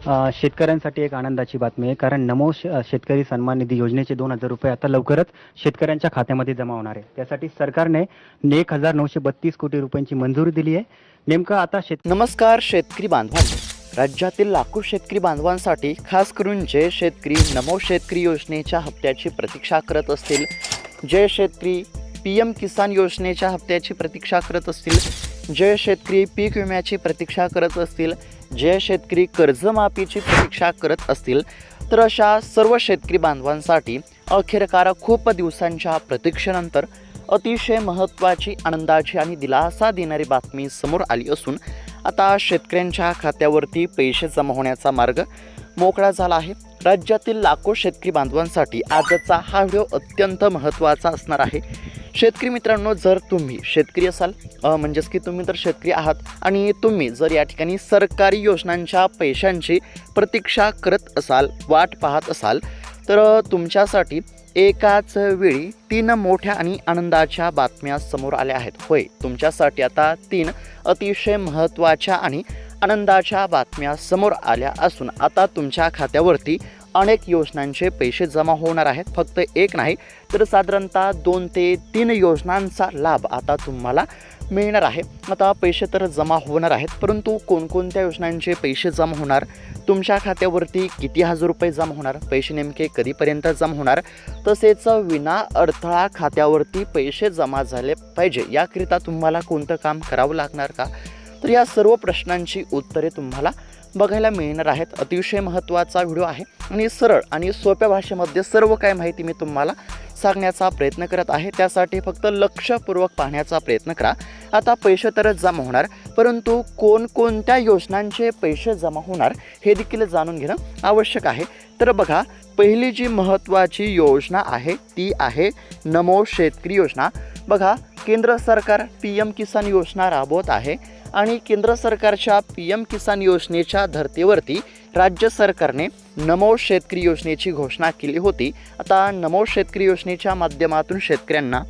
शेतकऱ्यांसाठी एक आनंदाची बातमी आहे, कारण नमो शेतकरी सन्मान निधी योजनेचे 2,000 रुपये आता लवकरच शेतकऱ्यांच्या खात्यामध्ये जमा होणार आहे. त्यासाठी सरकारने 1,932 कोटी रुपयांची मंजुरी दिली आहे. नेमकं आता नमस्कार शेतकरी बांधवांनो, राज्यातील लाखो शेतकरी बांधवांसाठी खास करून जे शेतकरी नमो शेतकरी योजनेच्या हप्त्याची प्रतीक्षा करत असतील, जे शेतकरी PM किसान योजनेच्या हप्त्याची प्रतीक्षा करत असतील, जे शेतकरी पीक विम्याची प्रतीक्षा करत असतील, जे शेतकरी कर्जमाफीची प्रतीक्षा करत असतील, तर अशा सर्व शेतकरी बांधवांसाठी अखेरकार खूप दिवसांच्या प्रतीक्षेनंतर अतिशय महत्त्वाची, आनंदाची आणि दिलासा देणारी बातमी समोर आली असून आता शेतकऱ्यांच्या खात्यावरती पैसे जमा होण्याचा मार्ग मोकळा झाला आहे. राज्यातील लाखो शेतकरी बांधवांसाठी आजचा हा व्हिडिओ अत्यंत महत्त्वाचा असणार आहे. शेतकरी मित्रांनो, जर तुम्ही शेतकरी असाल, म्हणजेच की तुम्ही तर शेतकरी आहात आणि तुम्ही जर या ठिकाणी सरकारी योजनांच्या पैशांची प्रतीक्षा करत असाल, वाट पाहत असाल, तर तुमच्यासाठी एकाच वेळी 3 मोठ्या आणि आनंदाच्या बातम्या समोर आल्या आहेत. होय, तुमच्यासाठी आता 3 अतिशय महत्त्वाच्या आणि आनंदाच्या बातम्या समोर आल्या असून आता तुमच्या खात्यावरती अनेक योजनांचे पैसे जमा होणार आहेत. फक्त एक नाही तर साधारणतः 2 ते 3 योजनांचा लाभ आता तुम्हाला मिळणार आहे. आता पैसे तर जमा होणार आहेत, परंतु कोणकोणत्या योजनांचे पैसे जमा होणार, तुमच्या खात्यावरती किती हजार रुपये जमा होणार, पैसे नेमके कधीपर्यंत जमा होणार, तसेच विना अडथळा खात्यावरती पैसे जमा झाले पाहिजे याकरिता तुम्हाला कोणतं काम करावं लागणार का, तर या सर्व प्रश्नांची उत्तरे तुम्हाला बघायला मिळणार आहेत. अतिशय महत्त्वाचा व्हिडिओ आहे आणि सरळ आणि सोप्या भाषेमध्ये सर्व काही माहिती मी तुम्हाला सांगण्याचा प्रयत्न करत आहे. त्यासाठी फक्त लक्षपूर्वक पाहण्याचा प्रयत्न करा. आता पैसे तर जमा होणार, परंतु कोणकोणत्या योजनांचे पैसे जमा होणार हे देखील जाणून घेणं आवश्यक आहे. तर बघा, पहिली जी महत्त्वाची योजना आहे ती आहे नमो शेतकरी योजना. बघा, केंद्र सरकार PM किसान योजना राबवत आहे आणि केंद्र सरकारच्या PM किसान योजनेच्या धर्तीवरती राज्य सरकारने नमो शेतकरी योजनेची घोषणा केली होती. आता नमो शेतकरी योजनेच्या माध्यमातून शेतकऱ्यांना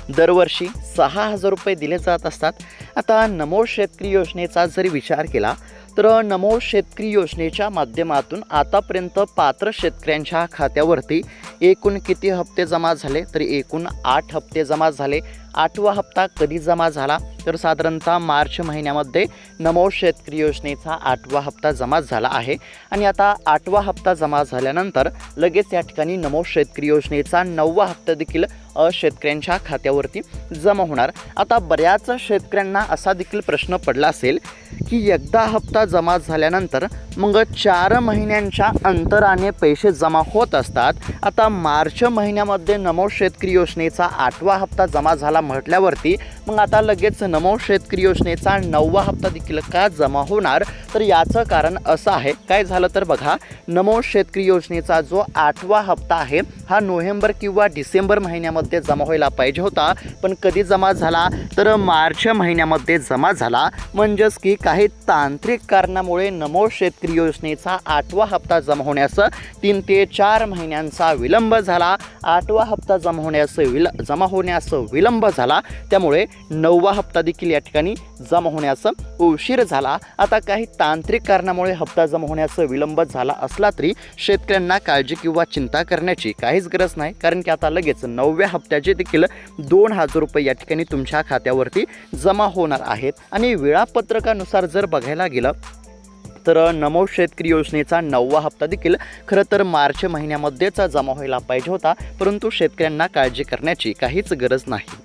दरवर्षी 6,000 रुपये दिले जात असतात. आता नमो शेतकरी योजनेचा जर विचार केला तर नमो शेतकरी योजनेच्या माध्यमातून आतापर्यंत पात्र शेतकऱ्यांच्या खात्यावरती एकूण किती हप्ते जमा झाले, तर एकूण 8 हप्ते जमा झाले. 8वा हप्ता कधी जमा झाला, तर साधारणतः मार्च महिन्यामध्ये नमो शेतकरी योजनेचा 8वा हप्ता जमा झाला आहे. आणि आता 8वा हप्ता जमा झाल्यानंतर लगेच या ठिकाणी नमो शेतकरी योजनेचा 9वा हप्ता देखील शेतकऱ्यांच्या खात्यावरती जमा होणार. आता बऱ्याच शेतकऱ्यांना असा देखील प्रश्न पडला असेल की एकदा हप्ता जमा झाल्यानंतर मग 4 महिन्यांच्या अंतराने पैसे जमा होत असतात. आता मार्च महिन्यामध्ये नमो शेतकरी योजनेचा 8वा हप्ता जमा झाला म्हटल्यावरती मग आता लगेच नमो शेतकरी योजनेचा 9वा हप्ता देखील का जमा होणार, तर याचं कारण असं आहे. काय झालं तर बघा, नमो शेतकरी योजनेचा जो 8वा हप्ता आहे हा नोव्हेंबर किंवा डिसेंबर महिन्यामध्ये जमा व्हायला पाहिजे होता, पण कधी जमा झाला, तर मार्च महिन्यामध्ये जमा झाला. म्हणजेच की काही तांत्रिक कारणामुळे नमो शेतकरी योजनेचा 8वा हप्ता जमा होण्यास 3 ते 4 महिन्यांचा विलंब झाला. 8वा हप्ता जमा होण्यास विलंब झाला, त्यामुळे 9वा हप्ता देखील या ठिकाणी जमा होण्यास उशीर झाला. आता काही तांत्रिक कारणामुळे हप्ता जमा होण्यास विलंब झाला असला तरी शेतकऱ्यांना काळजी किंवा चिंता करण्याची काहीच गरज नाही, कारण की आता लगेच 9व्या हप्त्याचे देखील 2,000 रुपये या ठिकाणी तुमच्या खात्यावरती जमा होणार आहेत. आणि वेळापत्रकानुसार जर बघायला गेलं तर नमो शेतकरी योजनेचा 9वा हप्ता देखील खरं तर मार्च महिन्यामध्येच जमा व्हायला पाहिजे होता, परंतु शेतकऱ्यांना काळजी करण्याची काहीच गरज नाही,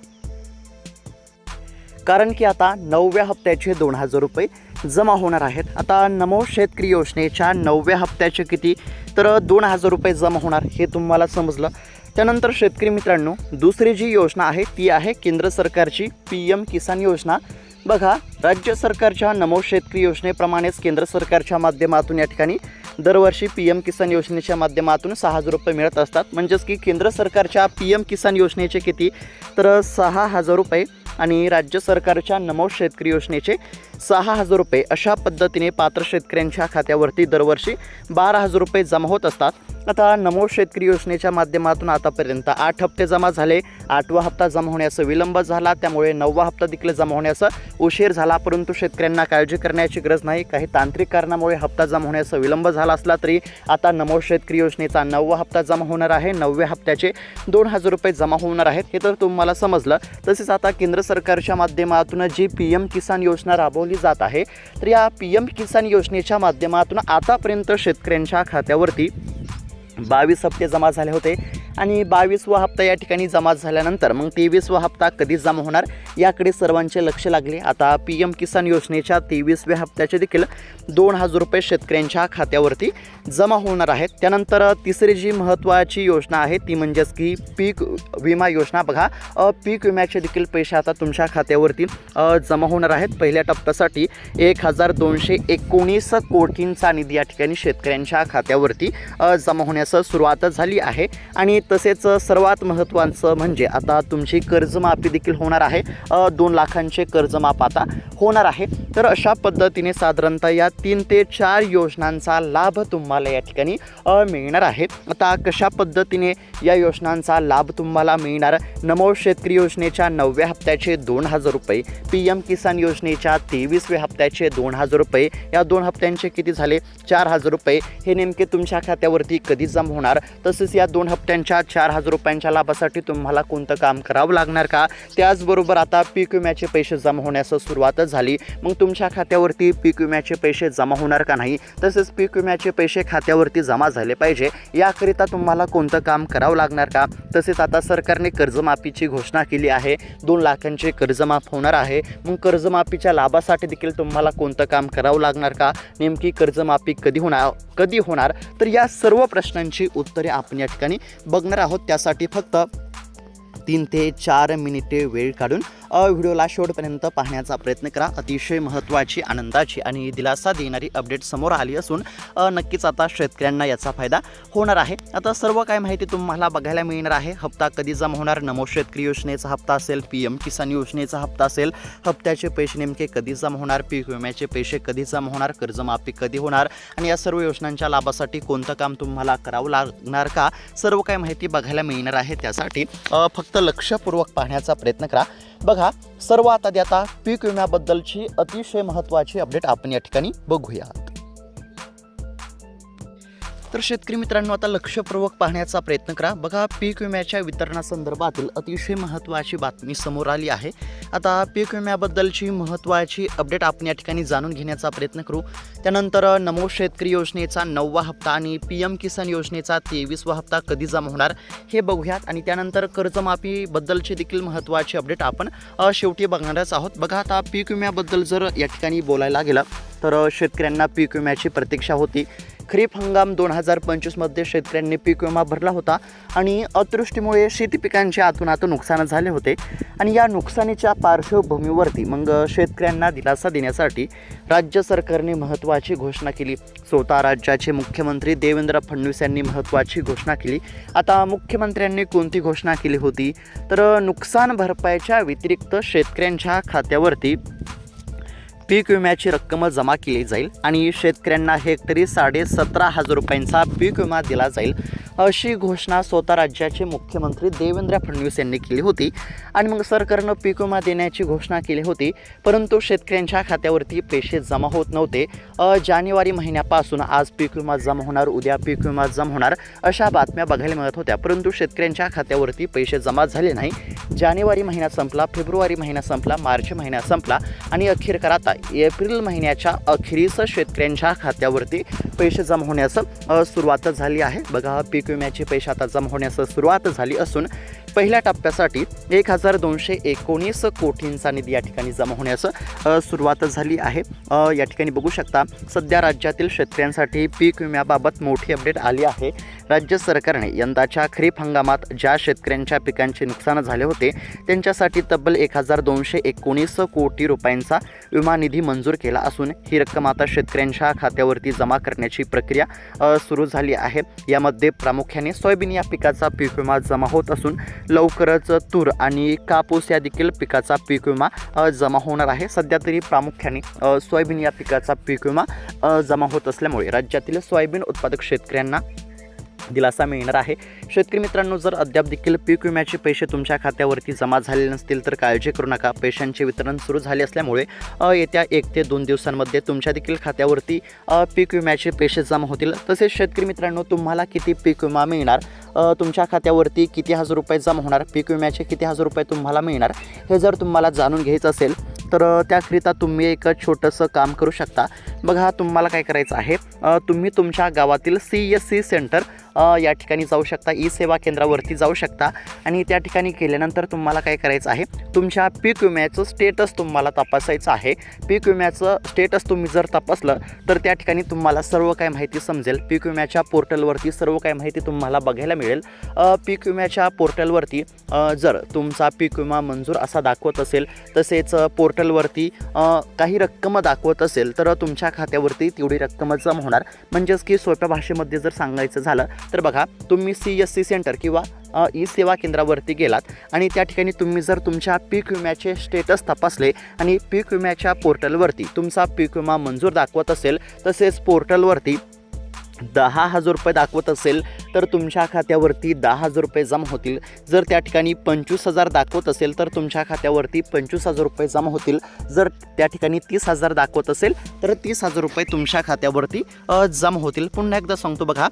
कारण की आता 9व्या हप्त्याचे 2,000 रुपये जमा होणार आहेत. आता नमो शेतकरी योजनेच्या 9व्या हप्त्याचे किती, तर 2,000 रुपये जमा होणार हे तुम्हाला समजलं. त्यानंतर शेतकरी मित्रांनो, दुसरी जी योजना आहे ती आहे केंद्र सरकारची PM किसान योजना. बघा, राज्य सरकारच्या नमो शेतकरी योजनेप्रमाणेच केंद्र सरकारच्या माध्यमातून या ठिकाणी दरवर्षी PM किसान योजनेच्या माध्यमातून 6,000 रुपये मिळत असतात. म्हणजेच की केंद्र सरकारच्या PM किसान योजनेचे किती, तर 6,000 रुपये आणि राज्य सरकारच्या नमो शेतकरी योजनेचे 6,000 रुपये अशा पद्धतीने पात्र शेतकऱ्यांच्या खात्यावरती दरवर्षी 12,000 रुपये जमा होत असतात. आता नमो शेतकरी योजनेच्या माध्यमातून आतापर्यंत 8 हप्ते जमा झाले. 8वा हप्ता जमा होण्यास विलंब झाला, त्यामुळे 9वा हप्ता देखील जमा होण्यास उशीर झाला. परंतु शेतकऱ्यांना काळजी करण्याची गरज नाही. काही तांत्रिक कारणामुळे हप्ता जमा होण्यास विलंब झाला असला तरी आता नमो शेतकरी योजनेचा 9वा हप्ता जमा होणार आहे. 9व्या हप्त्याचे 2000 रुपये जमा होणार आहेत, हे तर तुम्हाला समजलं. तसेच आता केंद्र सरकारच्या माध्यमातून जी PM किसान योजना राबवली जात आहे, तर या PM किसान योजनेच्या माध्यमातून आतापर्यंत शेतकऱ्यांच्या खात्यावरती 22 हप्ते जमा झाले होते आणि 22वा हप्ता या ठिकाणी जमा झाल्यानंतर मग 23वा हप्ता कधी जमा होणार याकडे सर्वांचे लक्ष लागले. आता PM किसान योजनेच्या 23व्या हप्त्याचे देखील 2000 रुपये शेतकऱ्यांच्या खात्यावरती जमा होणार आहेत. त्यानंतर तिसरी जी महत्त्वाची योजना आहे ती म्हणजेच की पीक विमा योजना. बघा, पीक विम्याचे देखील पैसे आता तुमच्या खात्यावरती जमा होणार आहेत. पहिल्या टप्प्यासाठी 1219 कोटींचा निधी या ठिकाणी शेतकऱ्यांच्या खात्यावरती जमा होण्यास सुरुवात झाली आहे. आणि तसेच सर्वात महत्त्वाचं म्हणजे आता तुमची कर्जमाफी देखील होणार आहे. 2 लाखांचे कर्जमाफ आता होणार आहे. तर अशा पद्धतीने साधारणतः या 3 ते 4 योजनांचा लाभ तुम्हाला या ठिकाणी मिळणार आहे. आता कशा पद्धतीने या योजनांचा लाभ तुम्हाला मिळणार? नमो शेतकरी योजनेच्या 9व्या हप्त्याचे 2000 रुपये, PM किसान योजनेच्या 23व्या हप्त्याचे 2000 रुपये, या 2 हप्त्यांचे किती झाले? 4000 रुपये. हे नेमके तुमच्या खात्यावरती कधी जमा होणार? तसेच या 2 हप्त्यांच्या 4000 रुपयांच्या लाभासाठी तुम्हाला कोणतं काम करावं लागणार का? त्याचबरोबर आता पीक विम्याचे पैसे जमा होण्यास सुरुवात झाली, मग तुमच्या खात्यावरती पीक विम्याचे पैसे जमा होणार का नाही? तसेच पीक विम्याचे पैसे खात्यावरती जमा झाले पाहिजे याकरिता तुम्हाला कोणतं काम करावं लागणार का? तसेच आता सरकारने कर्जमाफीची घोषणा केली आहे. 2 लाखांचे कर्जमाफ होणार आहे. मग कर्जमाफीच्या लाभासाठी देखील तुम्हाला कोणतं काम करावं लागणार का? नेमकी कर्जमाफी कधी होणार? तर या सर्व प्रश्नांची उत्तरे आपण या ठिकाणी बघणार आहोत. त्यासाठी फक्त 3 ते 4 मिनिटे वेळ काढून व्हिडिओला शेवटपर्यंत पाहण्याचा प्रयत्न करा. अतिशय महत्त्वाची, आनंदाची आणि दिलासा देणारी अपडेट समोर आली असून नक्कीच आता शेतकऱ्यांना याचा फायदा होणार आहे. आता सर्व काय माहिती तुम्हाला बघायला मिळणार आहे. हप्ता कधी जमा होणार? नमो शेतकरी योजनेचा हप्ता असेल, PM किसान योजनेचा हप्ता असेल, हप्त्याचे पैसे नेमके कधी जमा होणार, पीक विम्याचे पैसे कधी जमा होणार, कर्जमाफी कधी होणार आणि या सर्व योजनांच्या लाभासाठी कोणतं काम तुम्हाला करावं लागणार का? सर्व काय माहिती बघायला मिळणार आहे. त्यासाठी फक्त लक्षपूर्वक पाहण्याचा प्रयत्न करा. बघा, सर्वात आधी आता पीक विम्याबद्दलची अतिशय महत्त्वाची अपडेट आपण या ठिकाणी बघूयात. तर शेतकरी मित्रांनो, आता लक्षपूर्वक पाहण्याचा प्रयत्न करा. बघा, पीक विम्याच्या वितरणासंदर्भातील अतिशय महत्त्वाची बातमी समोर आली आहे. आता पीक विम्याबद्दलची महत्त्वाची अपडेट आपण या ठिकाणी जाणून घेण्याचा प्रयत्न करू. त्यानंतर नमो शेतकरी योजनेचा 9वा हप्ता आणि PM किसान योजनेचा 23वा हप्ता कधी जमा होणार हे बघूयात. आणि त्यानंतर कर्जमाफीबद्दलची देखील महत्त्वाची अपडेट आपण शेवटी बघणारच आहोत. बघा, आता पीक विम्याबद्दल जर या ठिकाणी बोलायला गेलं तर शेतकऱ्यांना पीक विम्याची प्रतीक्षा होती. खरीप हंगाम 2025मध्ये शेतकऱ्यांनी पीक विमा भरला होता आणि अतिवृष्टीमुळे शेती पिकांचे आतून नुकसान झाले होते. आणि या नुकसानीच्या पार्श्वभूमीवरती मग शेतकऱ्यांना दिलासा देण्यासाठी राज्य सरकारने महत्त्वाची घोषणा केली. स्वतः राज्याचे मुख्यमंत्री देवेंद्र फडणवीस यांनी महत्त्वाची घोषणा केली. आता मुख्यमंत्र्यांनी कोणती घोषणा केली होती? तर नुकसान भरपाईच्या व्यतिरिक्त शेतकऱ्यांच्या खात्यावरती पीक विम्याची रक्कम जमा केली जाईल आणि शेतकऱ्यांना हेक्टरी 17,500 रुपयांचा पीक विमा दिला जाईल, अशी घोषणा स्वतः राज्याचे मुख्यमंत्री देवेंद्र फडणवीस यांनी केली होती. आणि मग सरकारनं पीक विमा देण्याची घोषणा केली होती, परंतु शेतकऱ्यांच्या खात्यावरती पैसे जमा होत नव्हते. जानेवारी महिन्यापासून आज पीक विमा जमा होणार, उद्या पीक विमा जमा होणार अशा बातम्या बघायला मिळत होत्या, परंतु शेतकऱ्यांच्या खात्यावरती पैसे जमा झाले नाही. जानेवारी महिना संपला, फेब्रुवारी महिना संपला, मार्च महिना संपला आणि अखेर आता एप्रिल महिन्याच्या अखेरीस शेतकऱ्यांच्या खात्यावरती पैसे जमा होण्यास सुरुवात झाली आहे. बघा, पीक विम्याचे पैसे आता जमा होण्यास सुरुवात झाली असून पहिल्या टप्प्यासाठी 1219 कोटींचा निधी या ठिकाणी जमा होण्यास सुरुवात झाली आहे. या ठिकाणी बघू शकता, सध्या राज्यातील शेतकऱ्यांसाठी पीक विम्याबाबत मोठी अपडेट आली आहे. राज्य सरकारने यंदाच्या खरीप हंगामात ज्या शेतकऱ्यांच्या पिकांचे नुकसान झाले होते त्यांच्यासाठी तब्बल 1219 कोटी रुपयांचा विमा निधी मंजूर केला असून ही रक्कम आता शेतकऱ्यांच्या खात्यावरती जमा करण्याची प्रक्रिया सुरू झाली आहे. यामध्ये प्रामुख्याने सोयाबीन या पिकाचा पीक विमा जमा होत असून लवकरच तूर आणि कापूस या देखील पिकाचा पीक विमा जमा होणार आहे. सध्या तरी प्रामुख्याने सोयाबीन या पिकाचा पीक विमा जमा होत असल्यामुळे राज्यातील सोयाबीन उत्पादक शेतकऱ्यांना दिलासा मिळणार आहे. शेतकरी मित्रांनो, जर अद्याप देखील पीक विम्याचे पैसे तुमच्या खात्यावरती जमा झालेले नसतील तर काळजी करू नका. पैशांचे वितरण सुरू झाले असल्यामुळे येत्या 1 ते 2 दिवसांमध्ये तुमच्या देखील खात्यावरती पीक विम्याचे पैसे जमा होतील. तसेच शेतकरी मित्रांनो, तुम्हाला किती पीक विमा मिळणार, तुमच्या खात्यावरती किती हजार रुपये जमा होणार, पीक विम्याचे किती हजार रुपये तुम्हाला मिळणार, हे जर तुम्हाला जाणून घ्यायचं असेल तर त्याकरिता तुम्ही एक छोटंसं काम करू शकता. बघा, तुम्हाला काय करायचं आहे, तुम्ही तुमच्या गावातील CSC सेंटर या ठिकाणी जाऊ शकता, ई सेवा केंद्रावरती जाऊ शकता आणि त्या ठिकाणी गेल्यानंतर तुम्हाला काय करायचं आहे, तुमच्या पीक विम्याचं स्टेटस तुम्हाला तपासायचं आहे. पीक विम्याचं स्टेटस तुम्ही जर तपासलं तर त्या ठिकाणी तुम्हाला सर्व काही माहिती समजेल. पीक विम्याच्या पोर्टलवरती सर्व काही माहिती तुम्हाला बघायला मिळेल. पीक विम्याच्या पोर्टलवरती जर तुमचा पीक विमा मंजूर असा दाखवत असेल, तसेच पोर्टलवरती काही रक्कम दाखवत असेल तर तुमच्या खात्यावरती तेवढी रक्कम जमा होणार. म्हणजेच की सोप्या भाषेमध्ये जर सांगायचं झालं तर बघा, तुम्ही CSC सेंटर किंवा ई सेवा केंद्रावरती गेलात आणि त्या ठिकाणी तुम्ही जर तुमच्या पीक विम्याचे स्टेटस तपासले आणि पीक विम्याच्या पोर्टलवरती तुमचा पीक विमा मंजूर दाखवत असेल, तसेच पोर्टलवरती 10,000 रुपये दाखवत असेल तर तुमच्या खात्यावरती 10,000 रुपये जमा होतील. जर त्या ठिकाणी 25,000 दाखवत असेल तर तुमच्या खात्यावरती 25,000 रुपये जमा होतील. जर त्या ठिकाणी 30,000 दाखवत असेल तर 30,000 रुपये तुमच्या खात्यावरती जमा होतील. पुन्हा एकदा सांगतो बघा,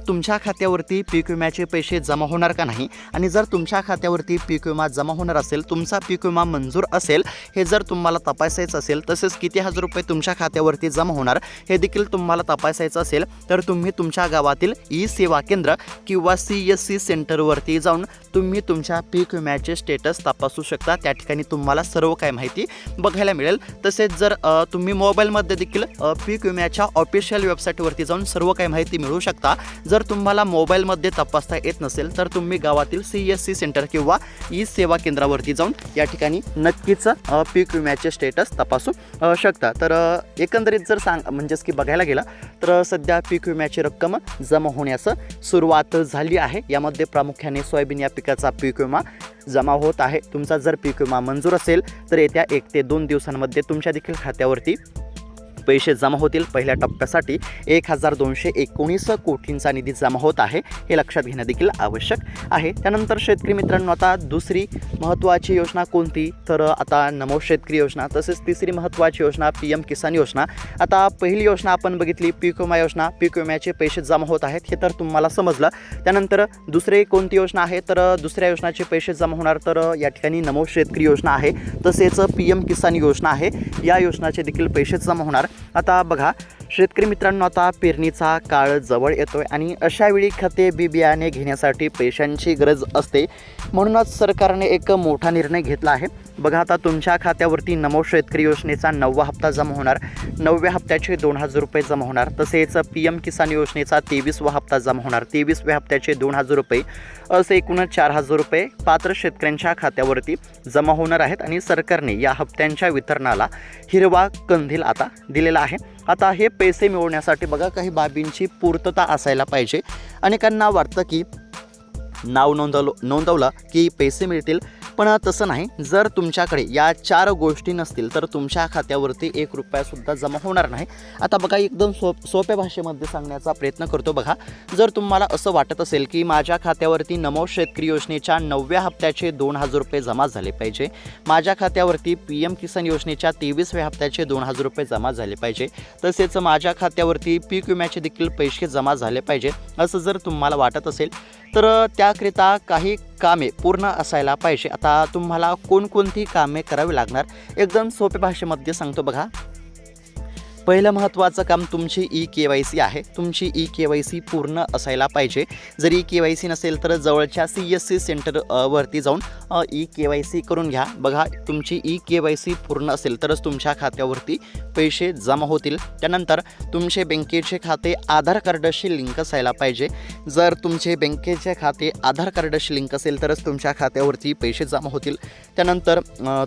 तुमच्या खात्यावरती पीक विम्याचे पैसे जमा होणार का नाही, आणि जर तुमच्या खात्यावरती पीक विमा जमा होणार असेल, तुमचा पीक विमा मंजूर असेल, हे जर तुम्हाला तपासायचं असेल, तसेच किती हजार रुपये तुमच्या खात्यावरती जमा होणार हे देखील तुम्हाला तपासायचं असेल तर तुम्ही तुमच्या गावातील ई सेवा केंद्र किंवा CSC सेंटरवरती जाऊन तुम्ही तुमच्या पीक विम्याचे स्टेटस तपासू शकता. त्या ठिकाणी तुम्हाला सर्व काही माहिती बघायला मिळेल. तसेच जर तुम्ही मोबाईलमध्ये देखील पीक विम्याच्या ऑफिशियल वेबसाईटवरती जाऊन सर्व काही माहिती मिळवू शकता. जर तुम्हाला मोबाईलमध्ये तपासता येत नसेल तर तुम्ही गावातील CSC सेंटर किंवा ई सेवा केंद्रावरती जाऊन या ठिकाणी नक्कीच पीक विम्याचे स्टेटस तपासू शकता. तर एकंदरीत जर म्हणजेच की बघायला गेला तर सध्या पीक विम्याची रक्कम जमा होण्यास सुरुवात झाली आहे. यामध्ये प्रामुख्याने सोयाबीन या पिकाचा पीक विमा जमा होत आहे. तुमचा जर पीक विमा मंजूर असेल तर येत्या 1 ते 2 दिवसांमध्ये तुमच्या देखील खात्यावरती पैसे जमा होतील. पहिल्या टप्प्यासाठी 1,219 कोटींचा निधी जमा होत आहे, हे लक्षात घेणं देखील आवश्यक आहे. त्यानंतर शेतकरी मित्रांनो, आता दुसरी महत्त्वाची योजना कोणती, तर आता नमो शेतकरी योजना, तसेच तिसरी महत्त्वाची योजना PM किसान योजना. आता पहिली योजना आपण बघितली पीक विमा योजना, पीक विम्याचे पैसे जमा होत आहेत हे तर तुम्हाला समजलं. त्यानंतर दुसरी कोणती योजना आहे, तर दुसऱ्या योजनाचे पैसे जमा होणार तर या ठिकाणी नमो शेतकरी योजना आहे, तसेच PM किसान योजना आहे. या योजनाचे देखील पैसे जमा होणार. आता बघा शेतकरी मित्रांनो, आता पेरणीचा काळ जवळ येतोय आणि अशावेळी खते बी बियाणे घेण्यासाठी पैशांची गरज असते. म्हणूनच सरकारने एक मोठा निर्णय घेतला आहे. बघा, आता तुमच्या खात्यावरती नमो शेतकरी योजनेचा 9वा हप्ता जमा होणार. 9व्या हप्त्याचे 2,000 रुपये जमा होणार. तसेच PM किसान योजनेचा 23वा हप्ता जमा होणार. 23व्या हप्त्याचे 2,000 रुपये, असे एकूण 4,000 रुपये पात्र शेतकऱ्यांच्या खात्यावरती जमा होणार आहेत. आणि सरकारने या हप्त्यांच्या वितरणाला हिरवा कंदील आता दिलेला आहे. आता हे पैसे मिळवण्यासाठी बघा काही बाबींची पूर्तता असायला पाहिजे. अनेकांना वाटतं की नाव नोंदवलं की पैसे मिळतील, पण तसं नाही. जर तुमच्याकडे या 4 गोष्टी नसतील तर तुमच्या खात्यावरती 1 रुपयासुद्धा जमा होणार नाही. आता बघा, एकदम सोप्या भाषेमध्ये सांगण्याचा प्रयत्न करतो. बघा, जर तुम्हाला असं वाटत असेल की माझ्या खात्यावरती नमो शेतकरी योजनेच्या 9व्या हप्त्याचे 2,000 रुपये जमा झाले पाहिजे, माझ्या खात्यावरती PM किसान योजनेच्या 23व्या हप्त्याचे 2,000 रुपये जमा झाले पाहिजे, तसेच माझ्या खात्यावरती पीक विम्याचे देखील पैसे जमा झाले पाहिजे, असं जर तुम्हाला वाटत असेल तर त्याकरिता काही कामे पूर्ण असायला पाहिजे. आता तुम्हाला कोणकोणती कामे करावी लागणार, एकदम सोप्या भाषेमध्ये सांगतो. बघा, पहिलं महत्त्वाचं काम तुमची EKYC आहे. तुमची EKYC पूर्ण असायला पाहिजे. जर EKYC नसेल तर जवळच्या CSC सेंटरवरती जाऊन EKYC करून घ्या. बघा, तुमची EKYC पूर्ण असेल तरच तुमच्या खात्यावरती पैसे जमा होतील. त्यानंतर तुमचे बँकेचे खाते आधार कार्डाशी लिंक असायला पाहिजे. जर तुमचे बँकेचे खाते आधार कार्डाशी लिंक असेल तरच तुमच्या खात्यावरती पैसे जमा होतील. त्यानंतर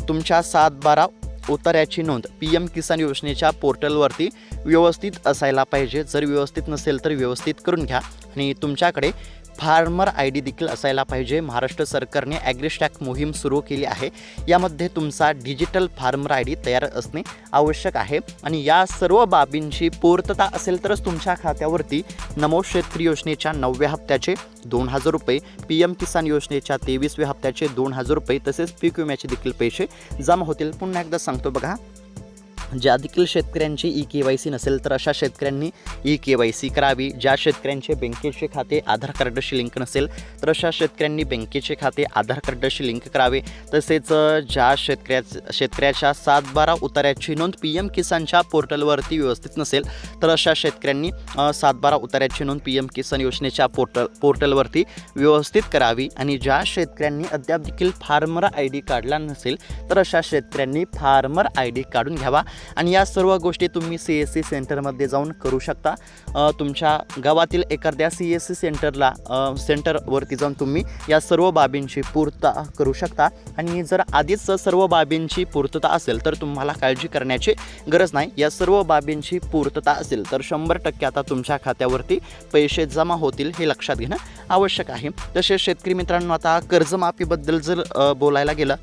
तुमच्या 7/12 उतार्याची नोंद PM किसान योजनेच्या पोर्टलवरती व्यवस्थित असायला पाहिजे. जर व्यवस्थित नसेल तर व्यवस्थित करून घ्या. आणि तुमच्याकडे फार्मर आय डी देखील असायला पाहिजे. महाराष्ट्र सरकारने ॲग्रिस्टॅक मोहीम सुरू केली आहे. यामध्ये तुमचा डिजिटल फार्मर आय डी तयार असणे आवश्यक आहे आणि या सर्व बाबींची पूर्तता असेल तरच तुमच्या खात्यावरती नमो शेतकरी योजनेच्या 9व्या हप्त्याचे 2,000 रुपये, PM किसान योजनेच्या 23व्या हप्त्याचे 2,000 रुपये तसेच पीक विम्याचे देखील पैसे जमा होतील. पुन्हा एकदा सांगतो बघा, ज्या देखील शेतकऱ्यांची EKYC नसेल तर अशा शेतकऱ्यांनी EKYC करावी. ज्या शेतकऱ्यांचे बँकेचे खाते आधार कार्डशी लिंक नसेल तर अशा शेतकऱ्यांनी बँकेचे खाते आधार कार्डशी लिंक करावे. तसेच ज्या शेतकऱ्याच्या 7/12 उतार्याची नोंद PM किसानच्या पोर्टलवरती व्यवस्थित नसेल तर अशा शेतकऱ्यांनी 7/12 उतार्याची नोंद PM किसान योजनेच्या पोर्टलवरती व्यवस्थित करावी. आणि ज्या शेतकऱ्यांनी अद्याप देखील फार्मर आय डी काढला नसेल तर अशा शेतकऱ्यांनी फार्मर आय डी काढून घ्यावा. आणि या सर्व गोष्टी तुम्ही CSC सेंटरमध्ये जाऊन करू शकता. तुमच्या गावातील एखाद्या CSC सेंटरवरती जाऊन तुम्ही या सर्व बाबींची पूर्तता करू शकता. आणि जर आधीच सर्व बाबींची पूर्तता असेल तर तुम्हाला काळजी करण्याची गरज नाही. या सर्व बाबींची पूर्तता असेल तर 100% आता तुमच्या खात्यावरती पैसे जमा होतील हे लक्षात घेणं आवश्यक आहे. तसेच शेतकरी मित्रांनो, आता कर्जमाफीबद्दल जर बोलायला गेलं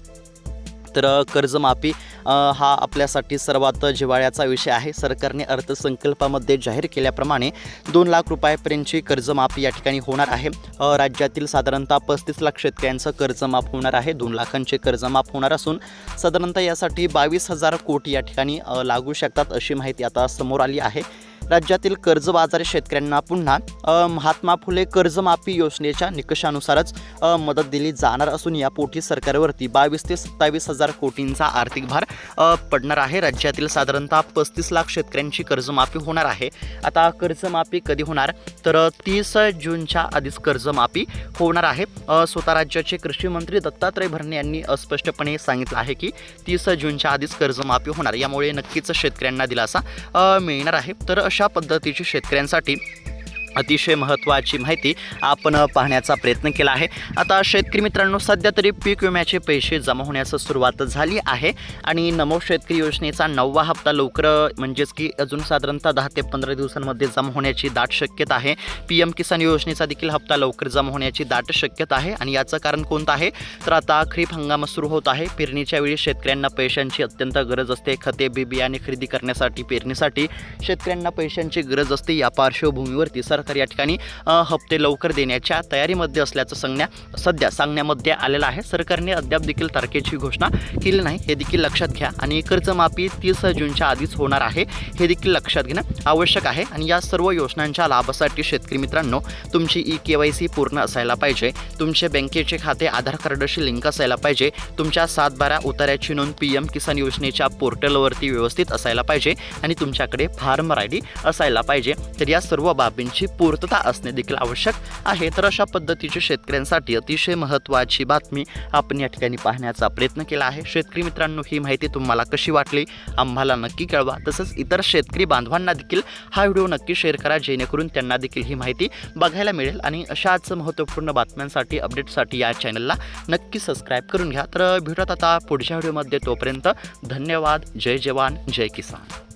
तर कर्जमाफी हा आपल्यासाठी सर्वात जिव्हाळ्याचा विषय आहे. सरकारने अर्थसंकल्पामध्ये जाहीर केल्याप्रमाणे 2 लाख रुपयापर्यंतची कर्जमाफी या ठिकाणी होणार आहे. राज्यातील साधारणतः 35 लाख शेतकऱ्यांचं कर्जमाफ होणार आहे. 2 लाखांचे कर्जमाफ होणार असून साधारणतः यासाठी 22,000 कोटी या ठिकाणी लागू शकतात अशी माहिती आता समोर आली आहे. राज्यातील कर्जबाजारी शेतकऱ्यांना पुन्हा महात्मा फुले कर्जमाफी योजनेच्या निकषानुसारच मदत दिली जाणार असून यापोटी सरकारवरती 22 ते 27,000 कोटींचा आर्थिक भार पडणार आहे. राज्यातील साधारणतः 35 लाख शेतकऱ्यांची कर्जमाफी होणार आहे. आता कर्जमाफी कधी होणार तर 30 जूनच्या आधीच कर्जमाफी होणार आहे. स्वतः राज्याचे कृषी मंत्री दत्तात्रय भरणे यांनी स्पष्टपणे सांगितलं आहे की 30 जूनच्या आधीच कर्जमाफी होणार. यामुळे नक्कीच शेतकऱ्यांना दिलासा मिळणार आहे. तर अशा पद्धतीची शेतकऱ्यांसाठी अतिशय महत्त्वाची माहिती आपण पाहण्याचा प्रयत्न केला आहे. आता शेतकरी मित्रांनो, सध्या तरी पीक विम्याचे पैसे जमा होण्यास सुरुवात झाली आहे आणि नमो शेतकरी योजनेचा 9वा हप्ता लवकर म्हणजेच की अजून साधारणतः 10 ते 15 दिवसांमध्ये जमा होण्याची दाट शक्यता आहे. PM किसान योजनेचा देखील हप्ता लवकर जमा होण्याची दाट शक्यता आहे. आणि याचं कारण कोणतं आहे तर आता खरीप हंगाम सुरू होत आहे. पेरणीच्या वेळी शेतकऱ्यांना पैशांची अत्यंत गरज असते. खते बियाणे खरेदी करण्यासाठी, पेरणीसाठी शेतकऱ्यांना पैशांची गरज असते. या पार्श्वभूमीवरती सरकार या ठिकाणी हप्ते लवकर देण्याच्या तयारीमध्ये असल्याचं सध्या सांगण्यामध्ये आलेलं आहे. सरकारने अद्याप देखील तारखेची घोषणा केली नाही हे देखील लक्षात घ्या. आणि कर्जमाफी 30 जूनच्या आधीच होणार आहे हे देखील लक्षात घेणं आवश्यक आहे. आणि या सर्व योजनांच्या लाभासाठी शेतकरी मित्रांनो, तुमची EKYC पूर्ण असायला पाहिजे. तुमचे बँकेचे खाते आधार कार्डशी लिंक असायला पाहिजे. तुमच्या 7/12 उतार्याची नोंद PM किसान योजनेच्या पोर्टलवरती व्यवस्थित असायला पाहिजे आणि तुमच्याकडे फार्मर आय डी असायला पाहिजे. तर या सर्व बाबींची पूर्तता असणे देखील आवश्यक आहे. तर अशा पद्धतीची शेतकऱ्यांसाठी अतिशय महत्त्वाची बातमी आपण या ठिकाणी पाहण्याचा प्रयत्न केला आहे. शेतकरी मित्रांनो, ही माहिती तुम्हाला कशी वाटली आम्हाला नक्की कळवा. तसंच इतर शेतकरी बांधवांना देखील हा व्हिडिओ नक्की शेअर करा, जेणेकरून त्यांना देखील ही माहिती बघायला मिळेल. आणि अशाच महत्त्वपूर्ण बातम्यांसाठी, अपडेटसाठी या चॅनलला नक्की सबस्क्राईब करून घ्या. तर भेटूयात आता पुढच्या व्हिडिओमध्ये. तोपर्यंत धन्यवाद. जय जवान, जय किसान.